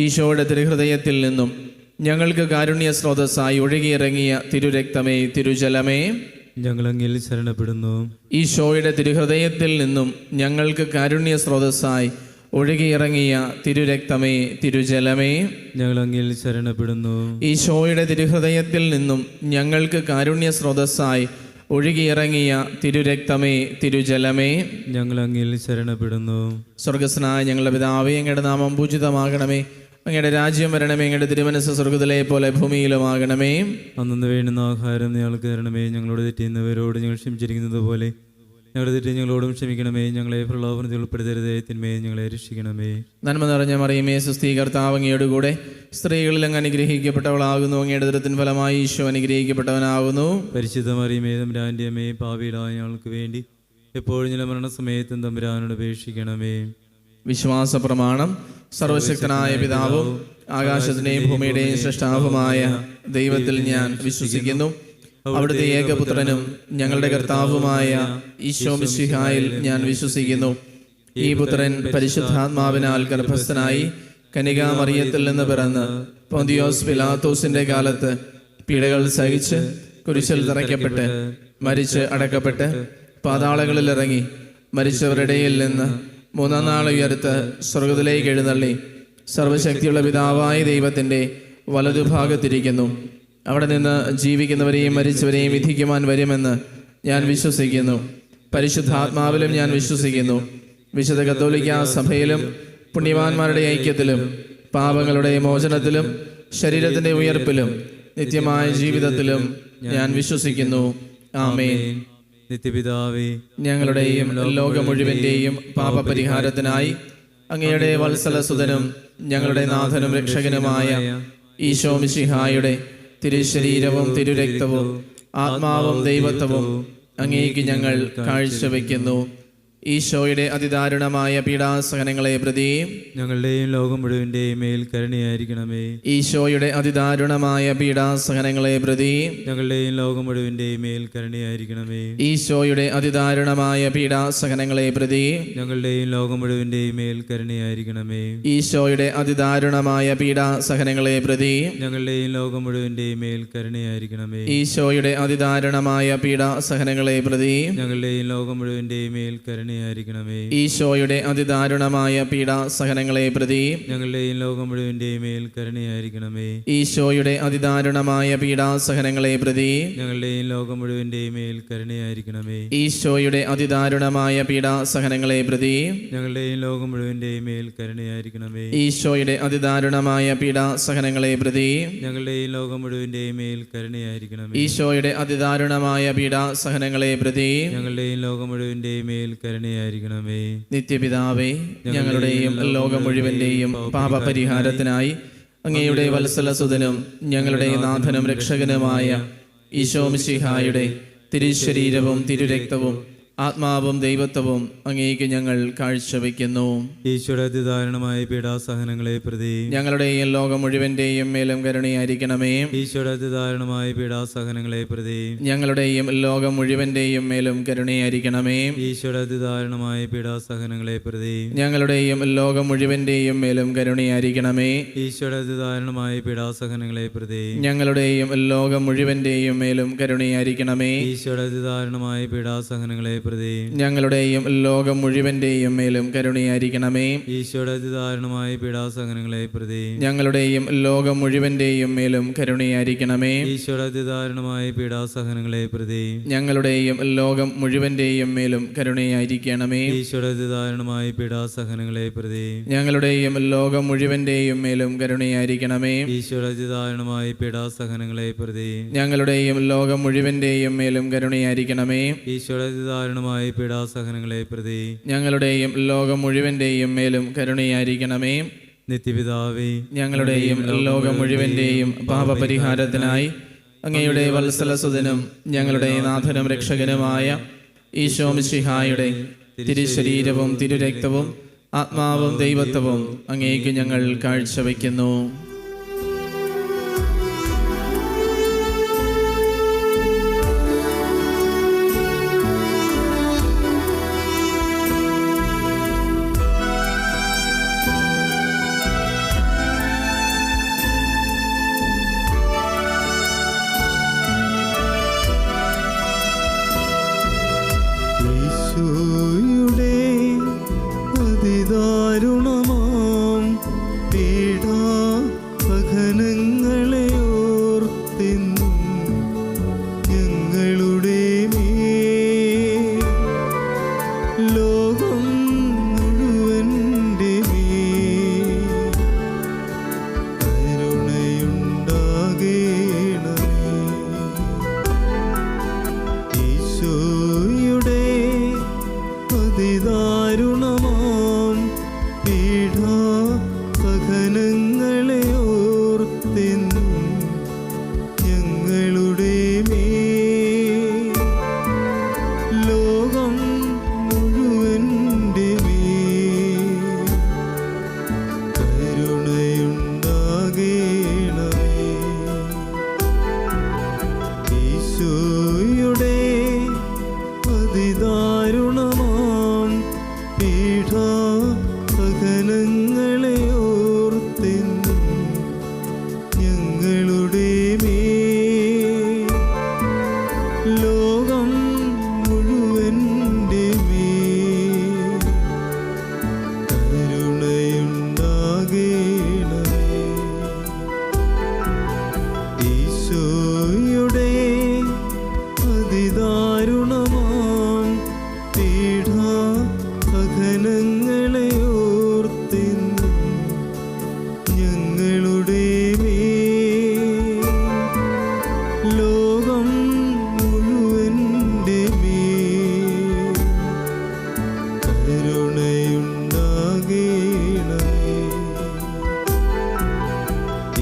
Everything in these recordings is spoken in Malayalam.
ഈശോയുടെ തിരുഹൃദയത്തിൽ നിന്നും ഞങ്ങൾക്ക് കാരുണ്യ സ്രോതസ്സായി ഒഴുകിയിറങ്ങിയ തിരുരക്തമേ, തിരുജലമേ, ഞങ്ങൾ അങ്ങിൽ ശരണപ്പെടുന്നു. ഈശോയുടെ തിരുഹൃദയത്തിൽ നിന്നും ഞങ്ങൾക്ക് കാരുണ്യ സ്രോതസ്സായി ഒഴുകിയിറങ്ങിയ തിരുരക്തമേ, തിരുജലമേ, ഞങ്ങൾ അങ്ങിൽ ശരണപ്പെടുന്നു. ഈശോയുടെ തിരുഹൃദയത്തിൽ നിന്നും ഞങ്ങൾക്ക് കാരുണ്യ സ്രോതസ്സായി ഒഴുകിയിറങ്ങിയ തിരുരക്തമേ, തിരുജലമേ, ഞങ്ങൾ അങ്ങിൽ ശരണപ്പെടുന്നു. സ്വർഗസ്നായ ഞങ്ങളുടെ പിതാവേ, അങ്ങയുടെ നാമം പൂജിതമാകണമേ, അങ്ങയുടെ രാജ്യം വരണമേ, അങ്ങയുടെ തിരുമനസ്സ് സ്വർഗത്തിലെ പോലെ ഭൂമിയിലുമാകണമേ. അന്നു വേണ്ടുന്ന ആഹാരം ഞങ്ങൾക്ക് തരണമേ. ഞങ്ങളോട് തെറ്റുന്നവരോട് ഞങ്ങൾ ക്ഷമിച്ചിരിക്കുന്നത് പോലെ ഞങ്ങളുടെ തെറ്റ് ഞങ്ങളോടും ക്ഷമിക്കണമേ. ഞങ്ങളെ പ്രലോഭനത്തിൽ ഉൾപ്പെടുത്തരുതേ, തിന്മയെ ഞങ്ങളെ രക്ഷിക്കണമേ. നന്മ നിറഞ്ഞ മറിയമേ, സുസ്ഥീ, കർത്താവ് അങ്ങയോട് കൂടെ സ്ത്രീകളിൽ അങ്ങ് അനുഗ്രഹിക്കപ്പെട്ടവളാകുന്നു. അങ്ങയുടെ ഉദരത്തിൻ ഫലമായി ഈശോ അനുഗ്രഹിക്കപ്പെട്ടവനാകുന്നു. പരിശുദ്ധ മറിയമേ, തമ്പുരാന്റെ അമ്മേ, പാപികളായ ഞങ്ങൾക്ക് വേണ്ടി എപ്പോഴും ഞങ്ങളുടെ മരണസമയത്തും തമ്പുരാനോട് അപേക്ഷിക്കണമേ. വിശ്വാസ പ്രമാണം. സർവശക്തനായ പിതാവും ആകാശത്തിന്റെയും ഭൂമിയുടെയും സൃഷ്ടാവുമായ ദൈവത്തിൽ ഞാൻ വിശ്വസിക്കുന്നു. അവിടുത്തെ ഏകപുത്രനും ഞങ്ങളുടെ കർത്താവുമായ ഈശോ മിശിഹായിൽ ഞാൻ വിശ്വസിക്കുന്നു. ഈ പുത്രൻ പരിശുദ്ധാത്മാവിനാൽ ഗർഭസ്ഥനായി കന്യകാമറിയത്തിൽ നിന്ന് പിറന്ന് പൊന്തിയോസ് പിലാത്തോസിന്റെ കാലത്ത് പീഡകൾ സഹിച്ച് കുരിശിൽ തറയ്ക്കപ്പെട്ട് മരിച്ച് അടക്കപ്പെട്ട് പാതാളങ്ങളിൽ ഇറങ്ങി മരിച്ചവരുടെ ഇടയിൽ നിന്ന് മൂന്നാം നാൾ ഉയർത്ത് സ്വർഗത്തിലേക്ക് എഴുന്നള്ളി സർവശക്തിയുള്ള പിതാവായ ദൈവത്തിൻ്റെ വലതുഭാഗത്തിരിക്കുന്നു. അവിടെ നിന്ന് ജീവിക്കുന്നവരെയും മരിച്ചവരെയും വിധിക്കുവാൻ വരുമെന്ന് ഞാൻ വിശ്വസിക്കുന്നു. പരിശുദ്ധാത്മാവിലും ഞാൻ വിശ്വസിക്കുന്നു. വിശുദ്ധ കത്തോലിക്കാ സഭയിലും പുണ്യവാന്മാരുടെ ഐക്യത്തിലും പാപങ്ങളുടെ മോചനത്തിലും ശരീരത്തിൻ്റെ ഉയർപ്പിലും നിത്യമായ ജീവിതത്തിലും ഞാൻ വിശ്വസിക്കുന്നു. ആമേൻ. നിത്യപിതാവേ, ഞങ്ങളുടെയും ലോകം മുഴുവൻ്റെയും പാപപരിഹാരത്തിനായി അങ്ങയുടെ വത്സലസുതനും ഞങ്ങളുടെ നാഥനും രക്ഷകനുമായ ഈശോ മിശിഹായുടെ തിരുശരീരവും തിരുരക്തവും ആത്മാവും ദൈവത്വവും അങ്ങേക്ക് ഞങ്ങൾ കാഴ്ചവെക്കുന്നു. ഈശോയുടെ അതിദാരുണമായ പീഡാസഹനങ്ങളെ പ്രതി ഞങ്ങളുടെയും ലോകം മുഴുവൻ്റെയും മേൽ കരുണയായിരിക്കണമേ. ഈശോയുടെ അതിദാരുണമായ പീഡാസഹനങ്ങളെ പ്രതി ഞങ്ങളുടെയും ലോകം മുഴുവൻ്റെയും മേൽ കരുണയായിരിക്കണമേ. ഈശോയുടെ അതിദാരുണമായ പീഡാസഹനങ്ങളെ പ്രതി ഞങ്ങളുടെയും ലോകം മുഴുവൻ്റെയും മേൽ കരുണയായിരിക്കണമേ. ഈശോയുടെ അതിദാരുണമായ പീഡാസഹനങ്ങളെ പ്രതി ഞങ്ങളുടെയും ലോകം മുഴുവൻ്റെയും മേൽ കരുണയായിരിക്കണമേ. ഈശോയുടെ അതിദാരുണമായ പീഡാസഹനങ്ങളെ പ്രതി ഞങ്ങളുടെയും ലോകം മുഴുവൻ്റെയും മേൽ കരുണയായിരിക്കണമേ. ഈശോയുടെ അതിദാരുണമായ പീഡാസഹനങ്ങളെ പ്രതി ഞങ്ങളുടെയും ലോകം മുഴുവൻ്റെയും മേൽ കരുണയായിരിക്കണമേ. ഈശോയുടെ അതിദാരുണമായ പീഡാസഹനങ്ങളെ പ്രതി ഞങ്ങളുടെയും ലോകം മുഴുവൻ്റെയും മേൽ കരുണയായിരിക്കണമേ. ഈശോയുടെ അതിദാരുണമായ പീഡാസഹനങ്ങളെ പ്രതി ഞങ്ങളുടെയും ലോകം മുഴുവൻ്റെയും മേൽ കരുണയായിരിക്കണമേ. ഈശോയുടെ അതിദാരുണമായ പീഡാസഹനങ്ങളെ പ്രതി ഞങ്ങളുടെയും ലോകം മുഴുവൻ്റെയും മേൽ കരുണയായിരിക്കണമേ. ഈശോയുടെ അതിദാരുണമായ പീഡാസഹനങ്ങളെ പ്രതി ഞങ്ങളുടെയും ലോകം മുഴുവൻ്റെയും മേൽ കരുണയായിരിക്കണമേ. നിത്യപിതാവേ, ഞങ്ങളുടെയും ലോകം മുഴുവൻ്റെയും പാപപരിഹാരത്തിനായി അങ്ങയുടെ വത്സലസുതനും ഞങ്ങളുടെ നാഥനും രക്ഷകനുമായ ഈശോ മിശിഹായുടെ തിരുശരീരവും തിരുരക്തവും ആത്മാവും ദൈവത്വവും അങ്ങേക്ക് ഞങ്ങൾ കാഴ്ചവെക്കുന്നു. ഈശോയുടെ അതിദാരുണമായ പീഡാസഹനങ്ങളെ പ്രതി ഞങ്ങളുടെയും ലോകം മുഴുവൻ്റെയും മേലും കരുണയായിരിക്കണമേ. ഈശോയുടെ അതിദാരുണമായ പീഡാസഹനങ്ങളെ പ്രതി ഞങ്ങളുടെയും ലോകം മുഴുവൻ്റെയും മേലും കരുണയായിരിക്കണമേ. ഈശോയുടെ അതിദാരുണമായ പീഡാസഹനങ്ങളെ പ്രതി ഞങ്ങളുടെയും ലോകം മുഴുവൻ്റെയും മേലും കരുണയായിരിക്കണമേ. ഈശോയുടെ അതിദാരുണമായ പീഡാസഹനങ്ങളെ പ്രതി ഞങ്ങളുടെയും ലോകം മുഴുവൻ്റെയും മേലും കരുണയായിരിക്കണമേ. ഈശോയുടെ അതിദാരുണമായ പീഡാസഹനങ്ങളെ പ്രതി ഞങ്ങളുടെയും ലോകം മുഴുവൻ്റെയും മേലും കരുണയായിരിക്കണമേ. ഈശോയുടെ അതിദാരുണമായ പീഡാസഹനങ്ങളെ പ്രതി ഞങ്ങളുടെയും ലോകം മുഴുവൻ്റെയും മേലും കരുണയായിരിക്കണമേ. ഈശോയുടെ അതിദാരുണമായ പീഡാസഹനങ്ങളെ പ്രതി ഞങ്ങളുടെയും ലോകം മുഴുവൻ്റെയും മേലും കരുണയായിരിക്കണമേ. ഈശോയുടെ അതിദാരുണമായ പീഡാസഹനങ്ങളെ പ്രതി ഞങ്ങളുടെയും ലോകം മുഴുവൻ്റെയും മേലും കരുണയായിരിക്കണമേ. ഈശോയുടെ അതിദാരുണമായ പീഡാസഹനങ്ങളെ പ്രതി ഞങ്ങളുടെയും ലോകം മുഴുവൻ്റെയും മേലും കരുണയായിരിക്കണമേ. ഈശോയുടെ അതിദാരുണമായ പീഡാസഹനങ്ങളെ പ്രതി ഞങ്ങളുടെയും ലോകം മുഴുവൻ്റെയും മേലും കരുണയായിരിക്കണമേ. നിത്യപിതാവേ, ഞങ്ങളുടെയും ലോകം മുഴുവൻ്റെയും പാപപരിഹാരത്തിനായി അങ്ങയുടെ വത്സലസുതനും ഞങ്ങളുടെ നാഥനും രക്ഷകനുമായ ഈശോ മിശിഹായുടെ തിരുശരീരവും തിരുരക്തവും ആത്മാവും ദൈവത്വവും അങ്ങേക്ക് ഞങ്ങൾ കാഴ്ചവെക്കുന്നു. സഹനങ്ങളെ ഓർത്തെന്നും ഞങ്ങളുടെ മേൽ ലോകം മുഴുവൻ്റെ മേൽ കരുണയുണ്ടാകേണമേ. ഈശോയുടെ അതിദാരുണമാം പീഡാസഹനങ്ങളെ ഓർത്തെന്നും ഞങ്ങളുടെ മേൽ ലോകം മുഴുവൻ്റെ മേൽ കരുണയുണ്ടാകേണമേ. ഈശോയുടെ അതിദാരുണമാം പീഡാസഹനങ്ങളെ ഓർത്തെന്നും ഞങ്ങളുടെ മേൽ ലോകം മുഴുവൻ്റെ മേൽ കരുണയുണ്ടാകേണമേ.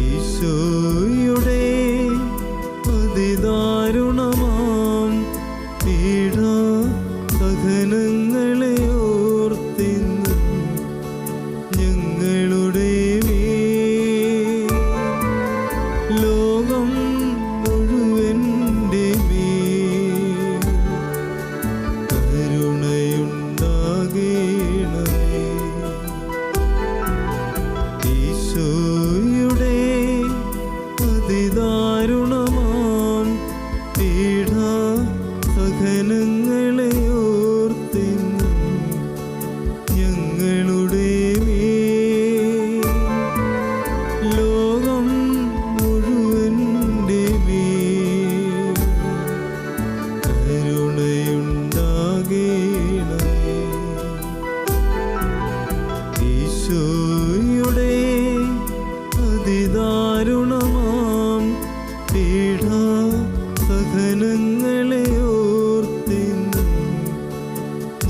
ഈശോയുടെ അതിദാരുണമാം പീഡാസഹനങ്ങളെ ഓർത്തെന്നും ഞങ്ങളുടെ മേൽ ലോകം മുഴുവൻ്റെ മേൽ കരുണയുണ്ടാകേണമേ. ഈശോയുടെ അതിദാരുണമാം പീഡാസഹനങ്ങളെ ഓർത്തെന്നും ഞങ്ങളുടെ മേൽ ലോകം മുഴുവൻ്റെ മേൽ കരുണയുണ്ടാകേണമേ. ഈശോയുടെ അതിദാരുണമാം പീഡാസഹനങ്ങളെ ഓർത്തെന്നും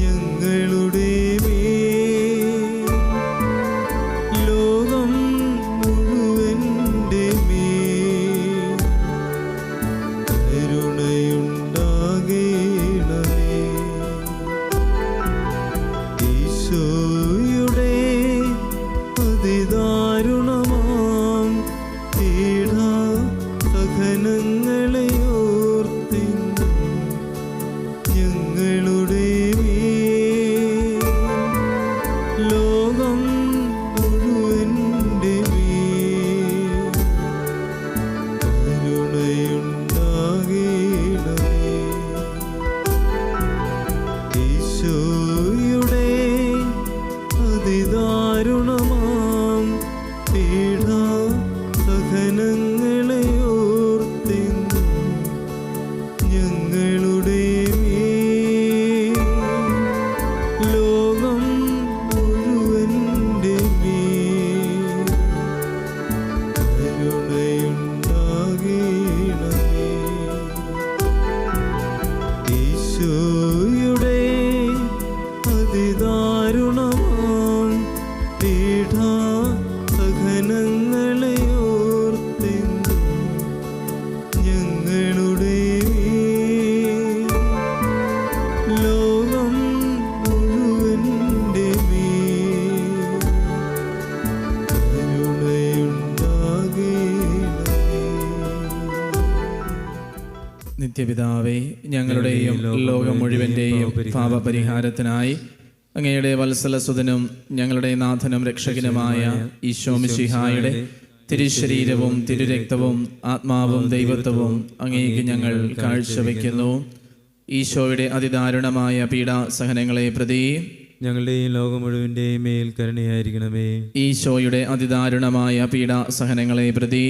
ഞങ്ങളുടെ മേൽ ലോകം മുഴുവൻ്റെ മേൽ കരുണയുണ്ടാകേണമേ. ഈശോയുടെ അതിദാരുണമാം പീഡാസഹനങ്ങളെ ഓർത്തെന്നും ഞങ്ങളുടെ മേൽ ലോകം മുഴുവൻ്റെ മേൽ കരുണയുണ്ടാകേണമേ. ഈശോയുടെ അതിദാരുണമാം പീഡാസഹനങ്ങളെ ഓർത്തെന്നും ഞങ്ങളുടെ മേൽ ലോകം മുഴുവൻ്റെ മേൽ കരുണയുണ്ടാകേണമേ. ഈശോയുടെ അതിദാരുണമാം പീഡാസഹനങ്ങളെ ഓർത്തെന്നും ഞങ്ങളുടെ മേൽ ലോകം മുഴുവൻ്റെ മേൽ കരുണയുണ്ടാകേണമേ. നിത്യപിതാവേ, ഞങ്ങളുടെയും ലോകം മുഴുവൻ്റെയും പാപപരിഹാരത്തിനായി അങ്ങയുടെ വത്സലസുതനും ഞങ്ങളുടെ നാഥനും രക്ഷകനുമായ ഈശോ മിശിഹായുടെ തിരുശരീരവും തിരുരക്തവും ആത്മാവും ദൈവത്വവും അങ്ങേക്ക് ഞങ്ങൾ കാഴ്ചവെക്കുന്നു. ഈശോയുടെ അതിദാരുണമായ പീഡാസഹനങ്ങളെ പ്രതി ഞങ്ങളുടെയും ലോകം മുഴുവൻ്റെയും മേൽ കരുണയായിരിക്കണമേ. ഈശോയുടെ അതിദാരുണമായ പീഡാസഹനങ്ങളെ പ്രതി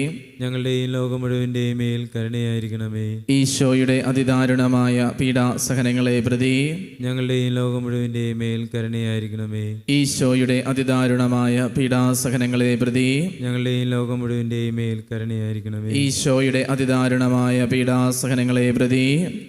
ഞങ്ങളുടെയും ലോകം മുഴുവൻ്റെയും മേൽ കരുണയായിരിക്കണമേ. ഈശോയുടെ അതിദാരുണമായ പീഡാസഹനങ്ങളെ പ്രതി ഞങ്ങളുടെയും ലോകം മുഴുവൻ്റെയും മേൽ കരുണയായിരിക്കണമേ. ഈശോയുടെ അതിദാരുണമായ പീഡാസഹനങ്ങളെ പ്രതി ഞങ്ങളുടെയും ലോകം മുഴുവൻ്റെയും മേൽ കരുണയായിരിക്കണമേ. ഈശോയുടെ അതിദാരുണമായ പീഡാസഹനങ്ങളെ പ്രതി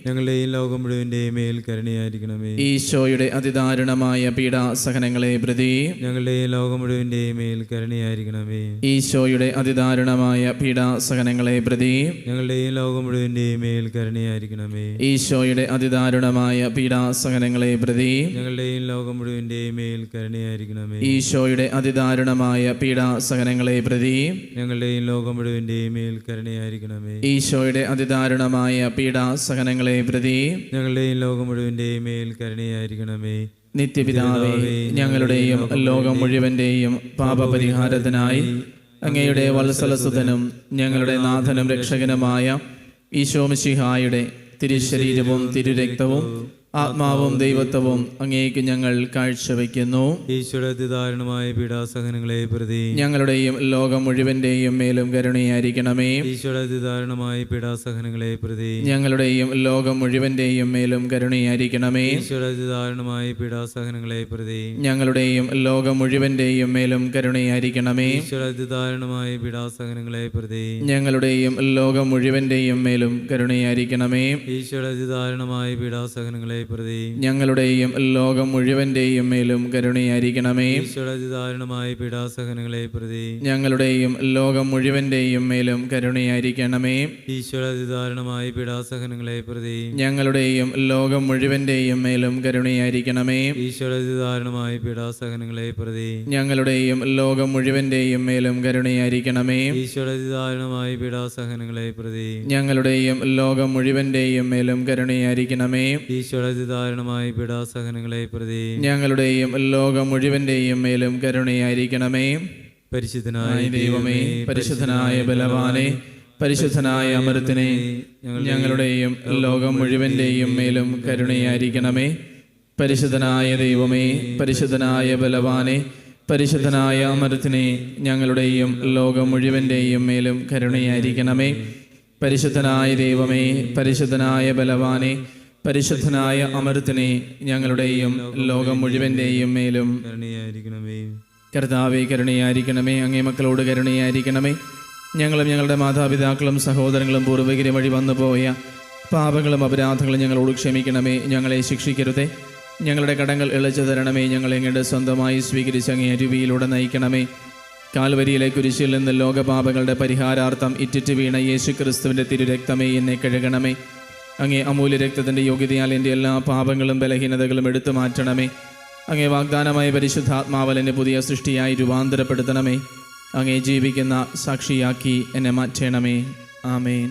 ഞങ്ങളുടെയും ലോകം മുഴുവൻ്റെയും മേൽ കരുണയായിരിക്കണമേ. ഈശോയുടെ അതിദാരുണമായ പീഡാസഹനങ്ങളെ പ്രതി ഞങ്ങളുടെയും ലോകം മുഴുവൻ്റെയും മേൽ കരുണയായിരിക്കണമേ. ഈശോയുടെ അതിദാരുണമായ പീഡാസഹനങ്ങളെ പ്രതി ഞങ്ങളുടെയും ലോകം മുഴുവൻ്റെയും മേൽ കരുണയായിരിക്കണമേ. ഈശോയുടെ അതിദാരുണമായ പീഡാസഹനങ്ങളെ പ്രതി ഞങ്ങളുടെയും ലോകം മുഴുവൻ്റെയും മേൽ കരുണയായിരിക്കണമേ. ഈശോയുടെ അതിദാരുണമായ പീഡാസഹനങ്ങളെ പ്രതി ഞങ്ങളുടെയും ലോകം മുഴുവൻ്റെയും മേൽ കരുണയായിരിക്കണമേ. ഈശോയുടെ അതിദാരുണമായ പീഡാസഹനങ്ങളെ പ്രതി ഞങ്ങളുടെയും ലോകം മുഴുവൻ്റെയും മേൽ കരുണയായിരിക്കണമേ. നിത്യപിതാവേ, ഞങ്ങളുടെയും ലോകം മുഴുവന്റെയും പാപപരിഹാരത്തിനായി അങ്ങയുടെ വത്സലസുതനും ഞങ്ങളുടെ നാഥനും രക്ഷകനുമായ ഈശോ മിശിഹായുടെ തിരുശരീരവും തിരുരക്തവും ആത്മാവും ദൈവത്വവും അങ്ങേക്ക് ഞങ്ങൾ കാഴ്ചവെക്കുന്നു. ഈശോയുടെ അതിദാരുണമായ പീഡാസഹനങ്ങളെ പ്രതി ഞങ്ങളുടെയും ലോകം മുഴുവന്റെയും മേലും കരുണയായിരിക്കണമേ. ഈശോയുടെ അതിദാരുണമായ പീഡാസഹനങ്ങളെ പ്രതി ഞങ്ങളുടെയും ലോകം മുഴുവന്റെയും മേലും കരുണയായിരിക്കണമേ. ഈശോയുടെ അതിദാരുണമായ പീഡാസഹനങ്ങളെ പ്രതി ഞങ്ങളുടെയും ലോകം മുഴുവന്റെയും മേലും കരുണയായിരിക്കണമേ. ഈശോയുടെ അതിദാരുണമായ പീഡാസഹനങ്ങളെ പ്രതി ഞങ്ങളുടെയും ലോകം മുഴുവന്റെയും മേലും കരുണയായിരിക്കണമേ. ഈശോയുടെ അതിദാരുണമായ പീഡാസഹനങ്ങളെ പ്രതി ഞങ്ങളുടെയും ലോകം മുഴുവന്റെയും മേലും കരുണയായിരിക്കണമേ. ഈശോയുടെ അതിദാരുണമായ പീഡാസഹനങ്ങളെ പ്രതി ഞങ്ങളുടെയും ലോകം മുഴുവന്റെയും മേലും കരുണയായിരിക്കണമേ. ഈശോയുടെ അതിദാരുണമായ പീഡാസഹനങ്ങളെ പ്രതി ഞങ്ങളുടെയും ലോകം മുഴുവന്റെയും മേലും കരുണയായിരിക്കണമേ. ഈശോയുടെ അതിദാരുണമായ പീഡാസഹനങ്ങളെ പ്രതി ഞങ്ങളുടെയും ലോകം മുഴുവന്റെയും മേലും കരുണയായിരിക്കണമേ. ഈശോയുടെ അതിദാരുണമായ പീഡാസഹനങ്ങളെ പ്രതി ഞങ്ങളുടെയും ലോകം മുഴുവന്റെയും മേലും കരുണയായിരിക്കണമേ. ഈശോയുടെ അതിദാരുണമായ പീഡാസഹനങ്ങളെ പ്രതി ഞങ്ങളുടെയും ലോകം മുഴുവന്റെയും മേലും കരുണയായിരിക്കണമേ. പരിശുദ്ധനായ ദൈവമേ, പരിശുദ്ധനായ ബലവാനെ, പരിശുദ്ധനായ അമൃത്തിനെ, ഞങ്ങളുടെയും ലോകം മുഴുവന്റെയും മേലും കരുണയായിരിക്കണമേ. പരിശുദ്ധനായ ദൈവമേ, പരിശുദ്ധനായ ബലവാനെ, പരിശുദ്ധനായ അമൃത്തിനെ, ഞങ്ങളുടെയും ലോകം മുഴുവന്റെയും മേലും കരുണയായിരിക്കണമേ. പരിശുദ്ധനായ ദൈവമേ, പരിശുദ്ധനായ ബലവാനെ, പരിശുദ്ധനായ അമൃത്തിനെ, ഞങ്ങളുടെയും ലോകം മുഴുവന്റെയും മേലും കരുണയായിരിക്കണമേ. കർത്താവേ, കരുണയായിരിക്കണമേ. അങ്ങേ മക്കളോട് കരുണയായിരിക്കണമേ. ഞങ്ങളും ഞങ്ങളുടെ മാതാപിതാക്കളും സഹോദരങ്ങളും പൂർവ്വികരും വഴി വന്നുപോയ പാപങ്ങളും അപരാധങ്ങളും ഞങ്ങളോട് ക്ഷമിക്കണമേ. ഞങ്ങളെ ശിക്ഷിക്കരുതേ. ഞങ്ങളുടെ കടങ്ങൾ ഇളച്ചു തരണമേ. ഞങ്ങളെ അങ്ങയുടെ സ്വന്തമായി സ്വീകരിച്ച് അങ്ങേ അരുവിയിലൂടെ നയിക്കണമേ. കാൽവരിയിലെ കുരിശിൽ നിന്ന് ലോകപാപങ്ങളുടെ പരിഹാരാർത്ഥം ഇറ്റിറ്റ് വീണ യേശു ക്രിസ്തുവിൻ്റെ തിരുരക്തമേ, എന്നെ കഴുകണമേ. അങ്ങേ അമൂല്യ രക്തത്തിൻ്റെ യോഗ്യതയാൽ എൻ്റെ എല്ലാ പാപങ്ങളും ബലഹീനതകളും എടുത്തു മാറ്റണമേ. അങ്ങേ വാഗ്ദാനമായ പരിശുദ്ധാത്മാവൽ എന്നെ പുതിയ സൃഷ്ടിയായി രൂപാന്തരപ്പെടുത്തണമേ. അങ്ങേ ജീവിക്കുന്ന സാക്ഷിയാക്കി എന്നെ മാറ്റണമേ. ആമേൻ.